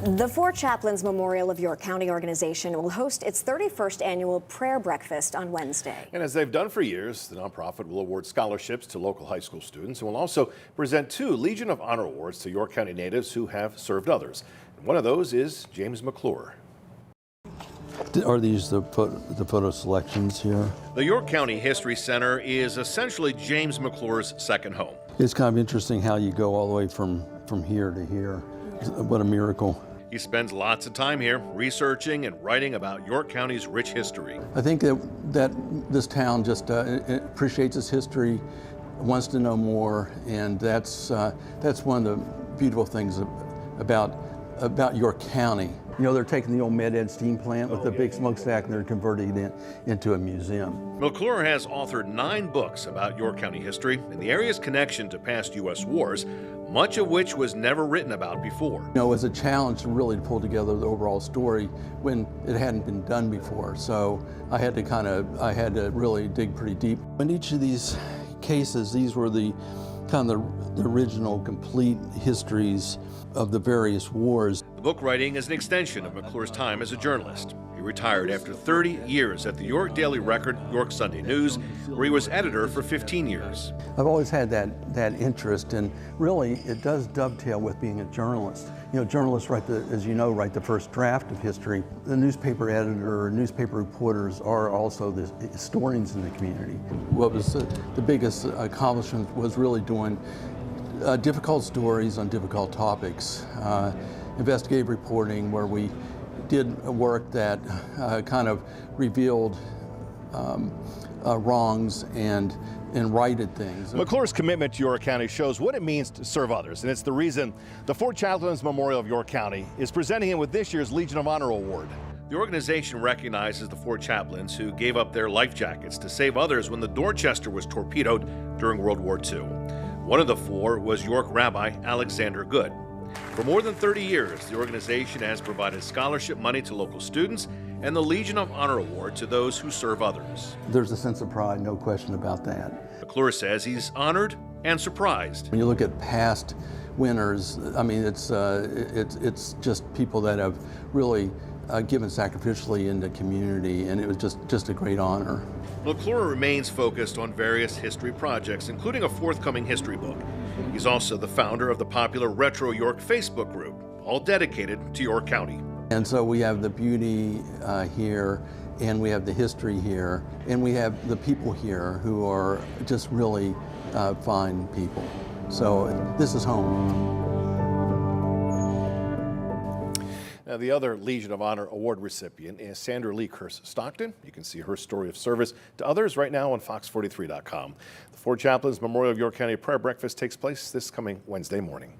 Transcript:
The Four Chaplains Memorial of York County organization will host its 31st annual prayer breakfast on Wednesday. And as they've done for years, the nonprofit will award scholarships to local high school students and will also present 2 Legion of Honor awards to York County natives who have served others. And one of those is James McClure. Are these the photo selections here? The York County History Center is essentially James McClure's second home. It's kind of interesting how you go all the way from here to here. What a miracle. He spends lots of time here researching and writing about York County's rich history. I think that this town just appreciates its history, wants to know more, and that's one of the beautiful things about York County. You know, they're taking the old Med-Ed steam plant with the big smokestack and they're converting it into a museum. McClure has authored 9 books about York County history and the area's connection to past U.S. wars, much of which was never written about before. You know, it was a challenge to really pull together the overall story when it hadn't been done before. So I had to really dig pretty deep. In each of these cases, these were the original complete histories of the various wars. The book writing is an extension of McClure's time as a journalist. He retired after 30 years at the York Daily Record, York Sunday News, where he was editor for 15 years. I've always had that interest, and really it does dovetail with being a journalist. You know, journalists write the first draft of history. The newspaper editor or newspaper reporters are also the historians in the community. What was the biggest accomplishment was really doing difficult stories on difficult topics. Investigative reporting, where we did work that kind of revealed wrongs and righted things. McClure's commitment to York County shows what it means to serve others, and it's the reason the Four Chaplains Memorial of York County is presenting him with this year's Legion of Honor Award. The organization recognizes the 4 chaplains who gave up their life jackets to save others when the Dorchester was torpedoed during World War II. One of the 4 was York Rabbi Alexander Goode. For more than 30 years, the organization has provided scholarship money to local students and the Legion of Honor Award to those who serve others. There's a sense of pride, no question about that. McClure says he's honored and surprised. When you look at past winners, I mean, it's just people that have really given sacrificially in the community, and it was just a great honor. McClure remains focused on various history projects, including a forthcoming history book. He's also the founder of the popular Retro York Facebook group, all dedicated to York County. And so we have the beauty here, and we have the history here, and we have the people here who are just really fine people. So this is home. Now, the other Legion of Honor Award recipient is Sandra Lee Stockton. You can see her story of service to others right now on Fox43.com. The Four Chaplains Memorial of York County Prayer Breakfast takes place this coming Wednesday morning.